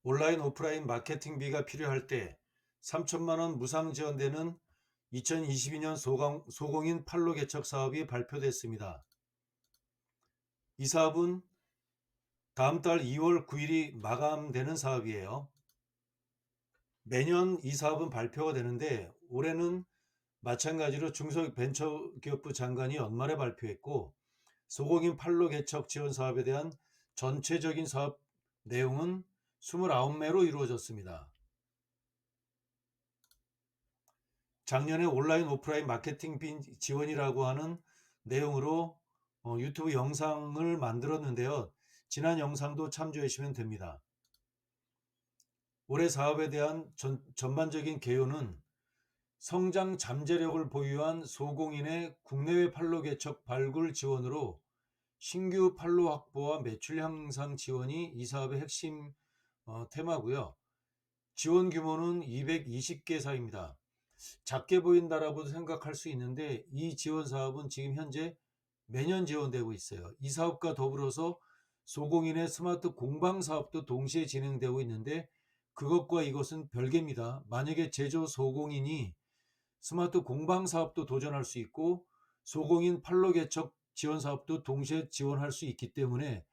온라인 오프라인 마케팅비가 필요할 때 3천만 원 무상 지원되는 2022년 소공인 판로 개척 사업이 발표됐습니다. 이 사업은 다음 달 2월 9일이 마감되는 사업이에요. 매년 이 사업은 발표가 되는데 올해는 마찬가지로 중소벤처기업부 장관이 연말에 발표했고, 소공인 판로 개척 지원 사업에 대한 전체적인 사업 내용은 29매로 이루어졌습니다. 작년에 온라인 오프라인 마케팅 지원이라고 하는 내용으로 유튜브 영상을 만들었는데요. 지난 영상도 참조해 주시면 됩니다. 올해 사업에 대한 전반적인 개요는 성장 잠재력을 보유한 소공인의 국내외 판로 개척 발굴 지원으로 신규 판로 확보와 매출 향상 지원이 이 사업의 핵심 테마고요. 지원 규모는 220개사입니다. 작게 보인다라고 생각할 수 있는데 이 지원 사업은 지금 현재 매년 지원되고 있어요. 이 사업과 더불어서 소공인의 스마트 공방 사업도 동시에 진행되고 있는데 그것과 이것은 별개입니다. 만약에 제조 소공인이 스마트 공방 사업도 도전할 수 있고 소공인 판로 개척 지원 사업도 동시에 지원할 수 있기 때문에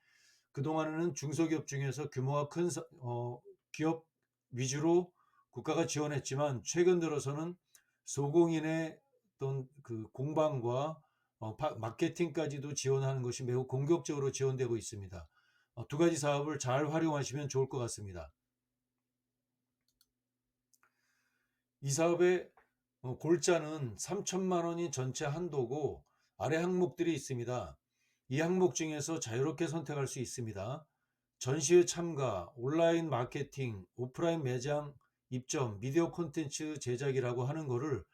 그동안에는 중소기업 중에서 규모가 큰 기업 위주로 국가가 지원했지만 최근 들어서는 소공인의 어떤 그 공방과 마케팅까지도 지원하는 것이 매우 공격적으로 지원되고 있습니다. 두 가지 사업을 잘 활용하시면 좋을 것 같습니다. 이 사업의 골자는 3천만 원이 전체 한도고 아래 항목들이 있습니다. 이 항목 중에서 자유롭게 선택할 수 있습니다. 전시회 참가, 온라인 마케팅, 오프라인 매장 입점, 미디어 콘텐츠 제작이라고 하는 거를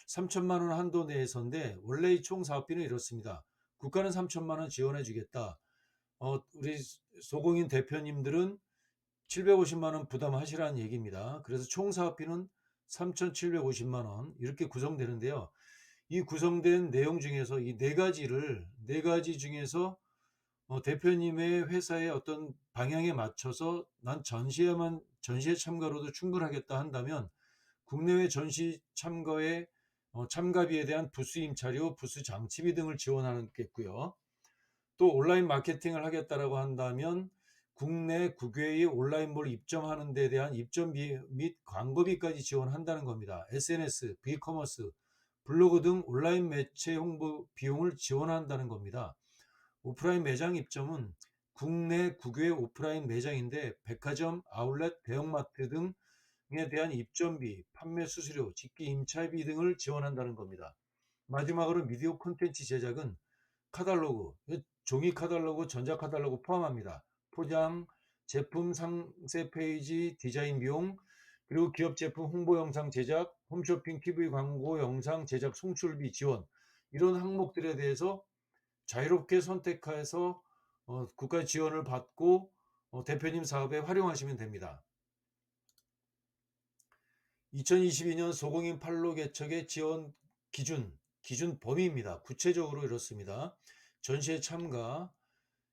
3천만 원 한도 내에서인데 원래 이 총 사업비는 이렇습니다. 국가는 3천만 원 지원해 주겠다. 우리 소공인 대표님들은 750만 원 부담하시라는 얘기입니다. 그래서 총 사업비는 3,750만 원 이렇게 구성되는데요. 이 구성된 내용 중에서 이 네 가지 중에서 대표님의 회사의 어떤 방향에 맞춰서 난 전시회 참가로도 충분하겠다 한다면 국내외 전시 참가에 참가비에 대한 부스 임차료, 부스 장치비 등을 지원하겠고요. 또 온라인 마케팅을 하겠다라고 한다면 국내 국외의 온라인몰 입점하는 데 대한 입점비 및 광고비까지 지원한다는 겁니다. SNS, 비커머스, 블로그 등 온라인 매체 홍보 비용을 지원한다는 겁니다. 오프라인 매장 입점은 국내 국외 오프라인 매장인데 백화점, 아울렛, 대형마트 등에 대한 입점비, 판매 수수료, 집기 임차비 등을 지원한다는 겁니다. 마지막으로 미디어 콘텐츠 제작은 카탈로그, 종이 카탈로그, 전자 카탈로그 포함합니다. 포장, 제품 상세 페이지, 디자인 비용, 그리고 기업 제품 홍보 영상 제작, 홈쇼핑 TV 광고 영상 제작 송출비 지원 이런 항목들에 대해서 자유롭게 선택해서 국가 지원을 받고 대표님 사업에 활용하시면 됩니다. 2022년 소공인 판로 개척의 지원 기준 범위입니다. 구체적으로 이렇습니다. 전시회 참가,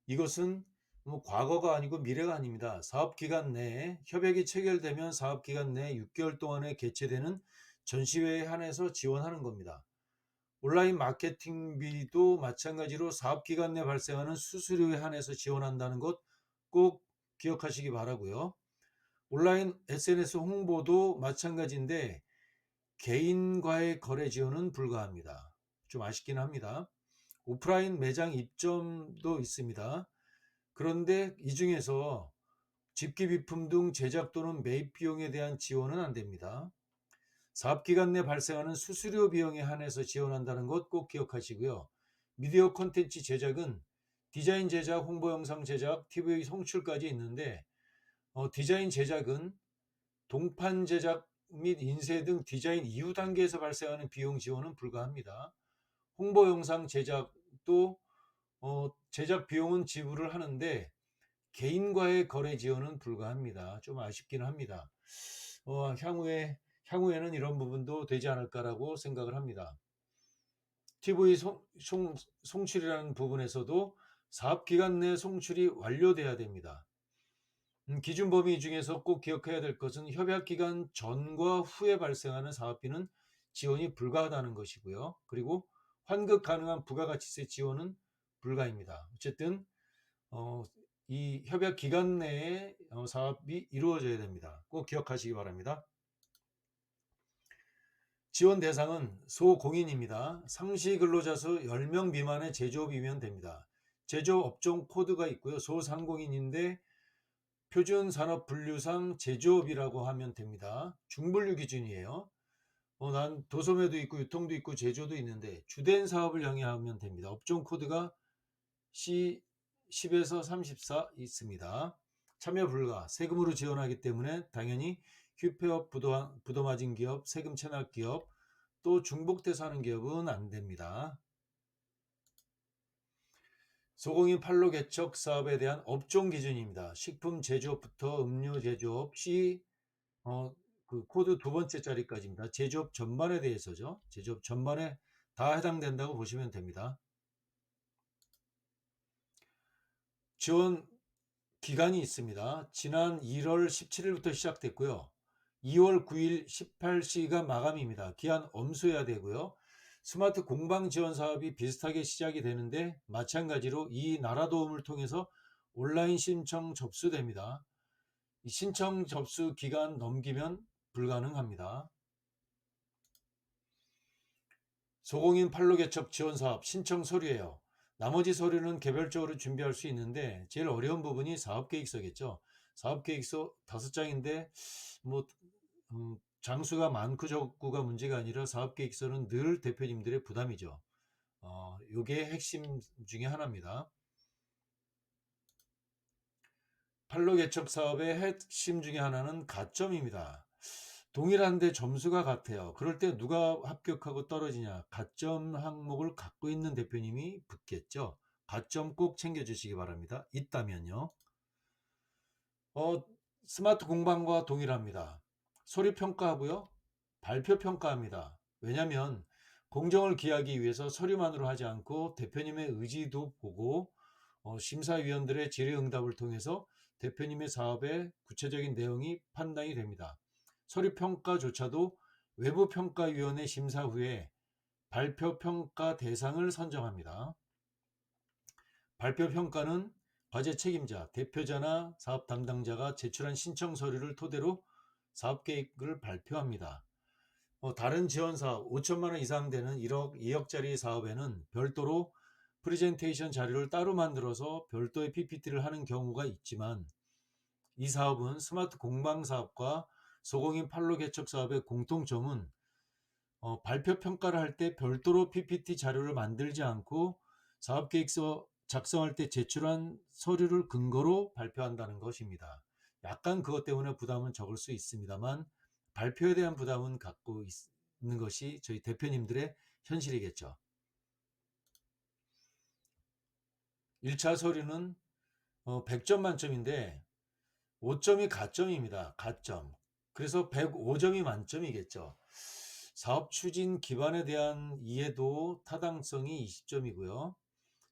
이것은 뭐 과거가 아니고 미래가 아닙니다. 사업기간 내에 협약이 체결되면 사업기간 내 6개월 동안에 개최되는 전시회에 한해서 지원하는 겁니다. 온라인 마케팅비도 마찬가지로 사업기간 내 발생하는 수수료에 한해서 지원한다는 것 꼭 기억하시기 바라고요. 온라인 SNS 홍보도 마찬가지인데 개인과의 거래 지원은 불가합니다. 좀 아쉽긴 합니다. 오프라인 매장 입점도 있습니다. 그런데 이 중에서 집기 비품 등 제작 또는 매입 비용에 대한 지원은 안 됩니다. 사업기간 내 발생하는 수수료 비용에 한해서 지원한다는 것 꼭 기억하시고요. 미디어 콘텐츠 제작은 디자인 제작, 홍보 영상 제작, TV 송출까지 있는데 디자인 제작은 동판 제작 및 인쇄 등 디자인 이후 단계에서 발생하는 비용 지원은 불가합니다. 홍보 영상 제작도 제작 비용은 지불을 하는데 개인과의 거래 지원은 불가합니다. 좀 아쉽긴 합니다. 향후에는 이런 부분도 되지 않을까라고 생각을 합니다. TV 송출이라는 부분에서도 사업 기간 내 송출이 완료돼야 됩니다. 기준 범위 중에서 꼭 기억해야 될 것은 협약 기간 전과 후에 발생하는 사업비는 지원이 불가하다는 것이고요. 그리고 환급 가능한 부가가치세 지원은 불가입니다. 어쨌든 어, 이 협약 기간 내에 사업이 이루어져야 됩니다. 꼭 기억하시기 바랍니다. 지원 대상은 소공인입니다. 상시 근로자 수 10명 미만의 제조업이면 됩니다. 제조업 업종 코드가 있고요. 소상공인인데 표준 산업 분류상 제조업이라고 하면 됩니다. 중분류 기준이에요. 난 도소매도 있고 유통도 있고 제조도 있는데 주된 사업을 영위하면 됩니다. 업종 코드가 C10에서 34 있습니다. 참여 불가, 세금으로 지원하기 때문에 당연히 휴폐업, 부도맞은 기업, 세금 체납 기업, 또 중복돼서 하는 기업은 안 됩니다. 소공인 판로 개척 사업에 대한 업종 기준입니다. 식품 제조업부터 음료 제조업, 그 코드 두 번째 자리까지입니다. 제조업 전반에 대해서죠. 제조업 전반에 다 해당된다고 보시면 됩니다. 지원 기간이 있습니다. 지난 1월 17일부터 시작됐고요. 2월 9일 18시가 마감입니다. 기한 엄수해야 되고요. 스마트 공방 지원 사업이 비슷하게 시작이 되는데 마찬가지로 이 나라 도움을 통해서 온라인 신청 접수됩니다. 이 신청 접수 기간 넘기면 불가능합니다. 소공인 판로 개척 지원 사업 신청 서류예요. 나머지 서류는 개별적으로 준비할 수 있는데 제일 어려운 부분이 사업계획서겠죠. 사업계획서 5장인데 뭐 장수가 많고 적고가 문제가 아니라 사업계획서는 늘 대표님들의 부담이죠. 요게 핵심 중에 하나입니다. 판로 개척 사업의 핵심 중에 하나는 가점입니다. 동일한데 점수가 같아요. 그럴 때 누가 합격하고 떨어지냐? 가점 항목을 갖고 있는 대표님이 붙겠죠. 가점 꼭 챙겨주시기 바랍니다. 있다면요. 어, 스마트 공방과 동일합니다. 소리 평가하고요. 발표 평가합니다. 왜냐하면 공정을 기하기 위해서 서류만으로 하지 않고 대표님의 의지도 보고 심사위원들의 질의응답을 통해서 대표님의 사업의 구체적인 내용이 판단이 됩니다. 서류 평가조차도 외부평가위원회 심사 후에 발표 평가 대상을 선정합니다. 발표 평가는 과제 책임자, 대표자나 사업 담당자가 제출한 신청 서류를 토대로 사업 계획을 발표합니다. 다른 지원 사업 5천만 원 이상 되는 1억, 2억짜리 사업에는 별도로 프레젠테이션 자료를 따로 만들어서 별도의 PPT를 하는 경우가 있지만 이 사업은 스마트 공방 사업과 소공인 판로 개척 사업의 공통점은 발표 평가를 할 때 별도로 PPT 자료를 만들지 않고 사업계획서 작성할 때 제출한 서류를 근거로 발표한다는 것입니다. 약간 그것 때문에 부담은 적을 수 있습니다만 발표에 대한 부담은 갖고 있는 것이 저희 대표님들의 현실이겠죠. 1차 서류는 100점 만점인데 5점이 가점입니다. 가점. 그래서 105점이 만점이겠죠. 사업 추진 기반에 대한 이해도 타당성이 20점이고요.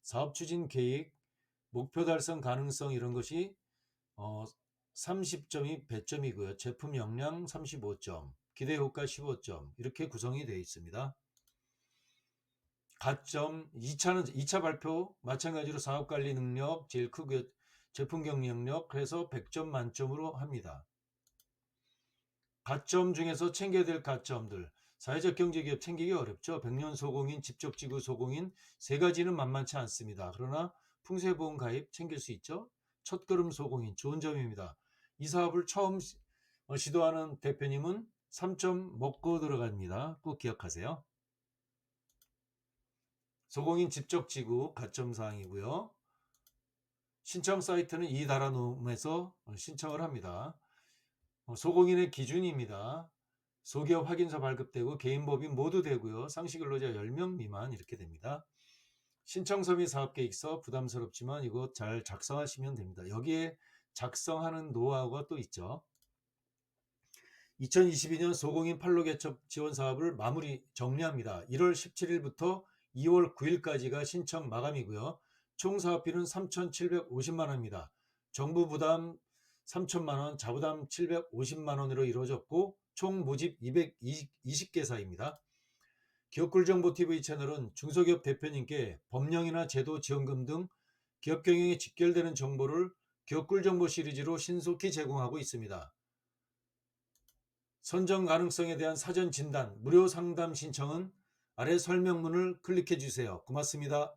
사업 추진 계획, 목표 달성 가능성 이런 것이 30점이 배점이고요. 제품 역량 35점, 기대 효과 15점 이렇게 구성이 되어 있습니다. 가점 2차 발표 마찬가지로 사업 관리 능력 제일 크고 제품 경영력 그래서 100점 만점으로 합니다. 가점 중에서 챙겨야 될 가점들 사회적 경제기업 챙기기 어렵죠. 백년 소공인, 집적지구 소공인 세 가지는 만만치 않습니다. 그러나 풍세보험 가입 챙길 수 있죠. 첫걸음 소공인 좋은 점입니다. 이 사업을 처음 시도하는 대표님은 3점 먹고 들어갑니다. 꼭 기억하세요. 소공인 집적지구 가점 사항이고요. 신청 사이트는 이 달아놓음에서 신청을 합니다. 소공인의 기준입니다. 소기업 확인서 발급되고 개인법인 모두 되고요. 상시근로자 10명 미만 이렇게 됩니다. 신청서 및 사업계획서 부담스럽지만 이거 잘 작성하시면 됩니다. 여기에 작성하는 노하우가 또 있죠. 2022년 소공인 판로 개척 지원 사업을 마무리 정리합니다. 1월 17일부터 2월 9일까지가 신청 마감이고요. 총 사업비는 3,750만 원입니다. 정부 부담 3천만 원, 자부담 750만 원으로 이루어졌고 총 모집 220개사입니다. 기업꿀정보TV 채널은 중소기업 대표님께 법령이나 제도 지원금 등 기업 경영에 직결되는 정보를 기업꿀정보 시리즈로 신속히 제공하고 있습니다. 선정 가능성에 대한 사전 진단, 무료 상담 신청은 아래 설명문을 클릭해 주세요. 고맙습니다.